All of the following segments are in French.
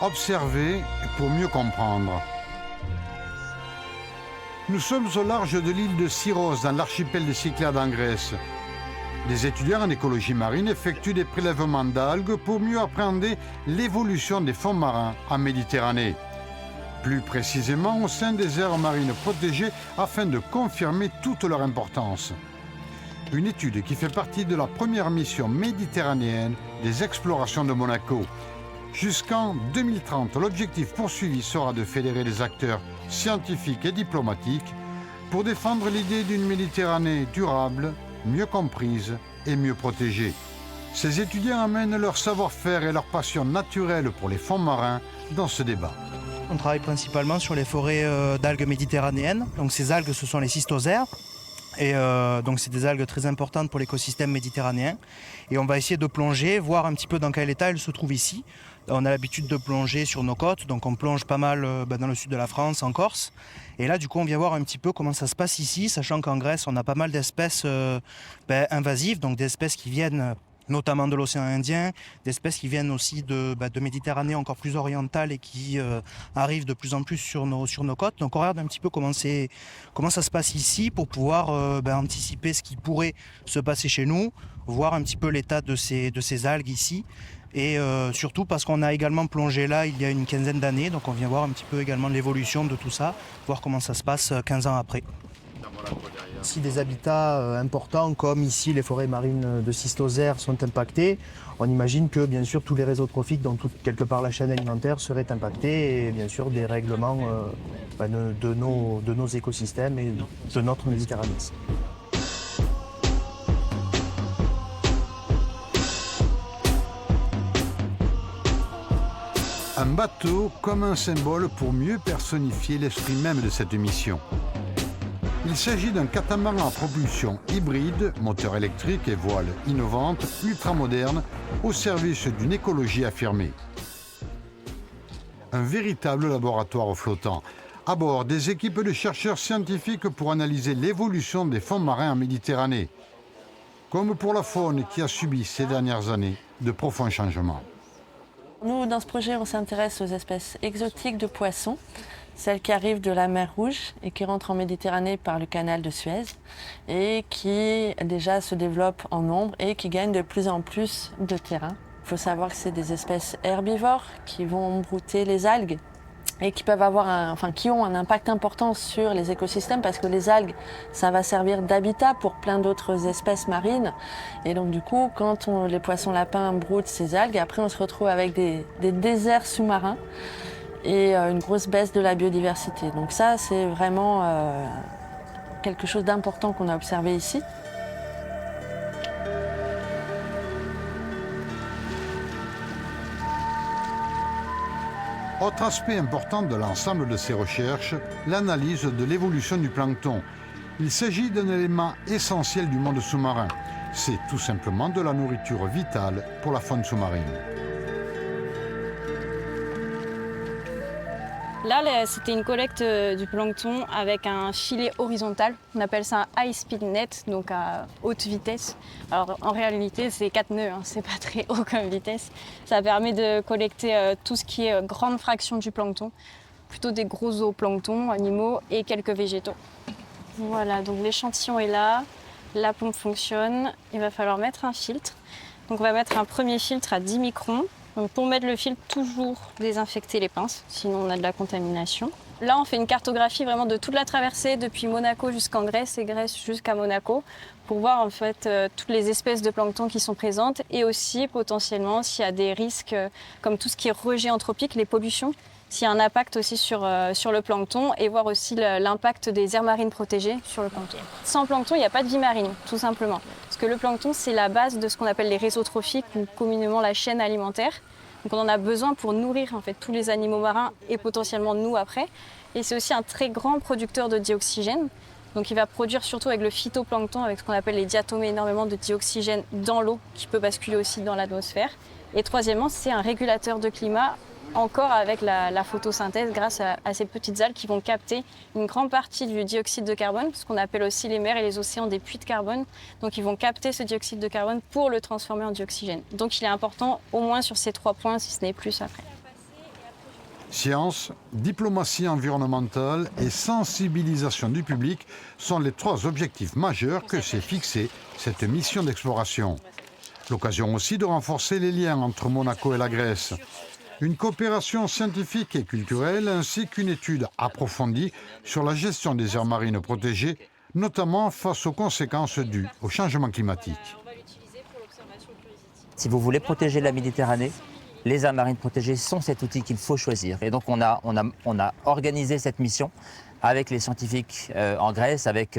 Observer pour mieux comprendre. Nous sommes au large de l'île de Syros, dans l'archipel des Cyclades en Grèce. Des étudiants en écologie marine effectuent des prélèvements d'algues pour mieux appréhender l'évolution des fonds marins en Méditerranée. Plus précisément au sein des aires marines protégées afin de confirmer toute leur importance. Une étude qui fait partie de la première mission méditerranéenne des explorations de Monaco. Jusqu'en 2030, l'objectif poursuivi sera de fédérer les acteurs scientifiques et diplomatiques pour défendre l'idée d'une Méditerranée durable, mieux comprise et mieux protégée. Ces étudiants amènent leur savoir-faire et leur passion naturelle pour les fonds marins dans ce débat. On travaille principalement sur les forêts d'algues méditerranéennes. Donc ces algues, ce sont les cystosères. Et donc c'est des algues très importantes pour l'écosystème méditerranéen. Et on va essayer de plonger, voir un petit peu dans quel état elles se trouvent ici. On a l'habitude de plonger sur nos côtes, donc on plonge pas mal dans le sud de la France, en Corse. Et là, du coup, on vient voir un petit peu comment ça se passe ici, sachant qu'en Grèce, on a pas mal d'espèces invasives, donc des espèces qui viennent notamment de l'océan Indien, des espèces qui viennent aussi de Méditerranée encore plus orientale et qui arrivent de plus en plus sur nos côtes. Donc on regarde un petit peu comment ça se passe ici pour pouvoir anticiper ce qui pourrait se passer chez nous, voir un petit peu l'état de ces algues ici. Et surtout parce qu'on a également plongé là il y a une quinzaine d'années, donc on vient voir un petit peu également l'évolution de tout ça, voir comment ça se passe 15 ans après. Si des habitats importants comme ici les forêts marines de cystosères sont impactés, on imagine que bien sûr tous les réseaux trophiques, donc quelque part la chaîne alimentaire serait impactée et bien sûr des règlements de nos écosystèmes et de notre Méditerranée. Un bateau comme un symbole pour mieux personnifier l'esprit même de cette mission. Il s'agit d'un catamaran à propulsion hybride, moteur électrique et voile innovante, ultramoderne, au service d'une écologie affirmée. Un véritable laboratoire flottant. À bord, des équipes de chercheurs scientifiques pour analyser l'évolution des fonds marins en Méditerranée. Comme pour la faune qui a subi ces dernières années de profonds changements. Nous, dans ce projet, on s'intéresse aux espèces exotiques de poissons, celles qui arrivent de la mer Rouge et qui rentrent en Méditerranée par le canal de Suez et qui déjà se développent en nombre et qui gagnent de plus en plus de terrain. Il faut savoir que c'est des espèces herbivores qui vont brouter les algues et qui peuvent qui ont un impact important sur les écosystèmes parce que les algues, ça va servir d'habitat pour plein d'autres espèces marines. Et donc du coup, quand les poissons lapins broutent ces algues, après on se retrouve avec des déserts sous-marins et une grosse baisse de la biodiversité. Donc ça, c'est vraiment quelque chose d'important qu'on a observé ici. Autre aspect important de l'ensemble de ces recherches, l'analyse de l'évolution du plancton. Il s'agit d'un élément essentiel du monde sous-marin. C'est tout simplement de la nourriture vitale pour la faune sous-marine. Là, c'était une collecte du plancton avec un filet horizontal. On appelle ça un high speed net, donc à haute vitesse. Alors en réalité, c'est 4 nœuds, c'est pas très haut comme vitesse. Ça permet de collecter tout ce qui est grande fraction du plancton, plutôt des gros zooplanctons, animaux et quelques végétaux. Voilà, donc l'échantillon est là, la pompe fonctionne. Il va falloir mettre un filtre. Donc on va mettre un premier filtre à 10 microns. Donc pour mettre le filtre, toujours désinfecter les pinces, sinon on a de la contamination. Là, on fait une cartographie vraiment de toute la traversée, depuis Monaco jusqu'en Grèce et Grèce jusqu'à Monaco, pour voir en fait toutes les espèces de plancton qui sont présentes et aussi potentiellement s'il y a des risques comme tout ce qui est rejet anthropique, les pollutions, s'il y a un impact aussi sur le plancton et voir aussi l'impact des aires marines protégées sur le plancton. Sans plancton, il n'y a pas de vie marine, tout simplement. Parce que le plancton, c'est la base de ce qu'on appelle les réseaux trophiques ou communément la chaîne alimentaire. Donc on en a besoin pour nourrir en fait tous les animaux marins et potentiellement nous après. Et c'est aussi un très grand producteur de dioxygène. Donc il va produire surtout avec le phytoplancton, avec ce qu'on appelle les diatomées, énormément de dioxygène dans l'eau qui peut basculer aussi dans l'atmosphère. Et troisièmement, c'est un régulateur de climat encore avec la photosynthèse grâce à ces petites algues qui vont capter une grande partie du dioxyde de carbone, ce qu'on appelle aussi les mers et les océans des puits de carbone. Donc ils vont capter ce dioxyde de carbone pour le transformer en dioxygène. Donc il est important au moins sur ces 3 points, si ce n'est plus après. Science, diplomatie environnementale et sensibilisation du public sont les 3 objectifs majeurs que s'est fixé cette mission d'exploration. L'occasion aussi de renforcer les liens entre Monaco et la Grèce. Une coopération scientifique et culturelle ainsi qu'une étude approfondie sur la gestion des aires marines protégées, notamment face aux conséquences dues au changement climatique. Si vous voulez protéger la Méditerranée, les aires marines protégées sont cet outil qu'il faut choisir. Et donc on a organisé cette mission avec les scientifiques en Grèce, avec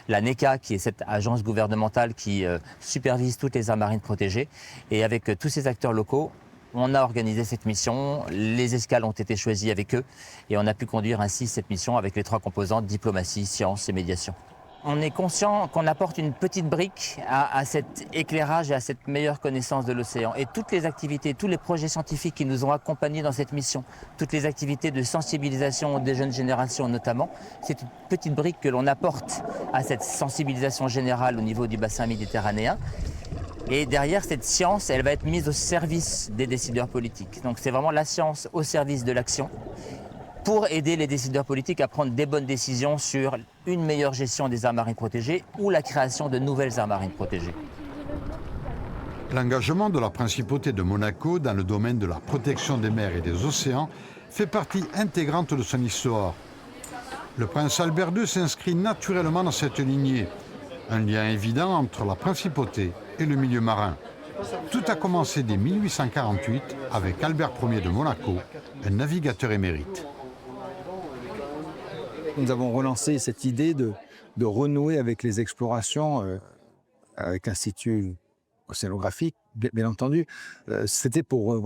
la NECA, qui est cette agence gouvernementale qui supervise toutes les aires marines protégées, et avec tous ces acteurs locaux. On a organisé cette mission, les escales ont été choisies avec eux, et on a pu conduire ainsi cette mission avec les 3 composantes, diplomatie, science et médiation. On est conscient qu'on apporte une petite brique à cet éclairage et à cette meilleure connaissance de l'océan. Et toutes les activités, tous les projets scientifiques qui nous ont accompagnés dans cette mission, toutes les activités de sensibilisation des jeunes générations notamment, c'est une petite brique que l'on apporte à cette sensibilisation générale au niveau du bassin méditerranéen. Et derrière, cette science, elle va être mise au service des décideurs politiques. Donc c'est vraiment la science au service de l'action, pour aider les décideurs politiques à prendre des bonnes décisions sur une meilleure gestion des aires marines protégées ou la création de nouvelles aires marines protégées. L'engagement de la principauté de Monaco dans le domaine de la protection des mers et des océans fait partie intégrante de son histoire. Le prince Albert II s'inscrit naturellement dans cette lignée, un lien évident entre la principauté et le milieu marin. Tout a commencé dès 1848 avec Albert Ier de Monaco, un navigateur émérite. Nous avons relancé cette idée de renouer avec les explorations avec l'Institut océanographique, bien entendu. C'était pour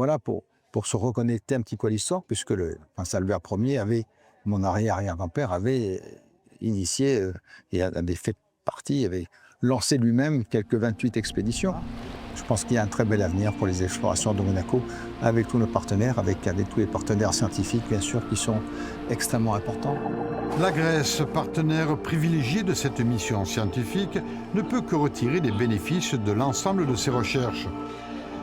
se reconnecter un petit peu à l'histoire, puisque le prince Albert Ier avait, mon arrière-arrière-grand-père, avait initié et avait fait partie, avait lancé lui-même quelques 28 expéditions. Je pense qu'il y a un très bel avenir pour les explorations de Monaco avec tous nos partenaires, avec tous les partenaires scientifiques, bien sûr, qui sont extrêmement importants. La Grèce, partenaire privilégié de cette mission scientifique, ne peut que retirer des bénéfices de l'ensemble de ses recherches,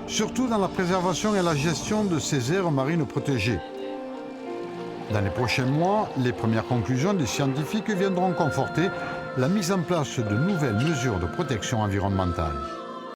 surtout dans la préservation et la gestion de ces aires marines protégées. Dans les prochains mois, les premières conclusions des scientifiques viendront conforter la mise en place de nouvelles mesures de protection environnementale.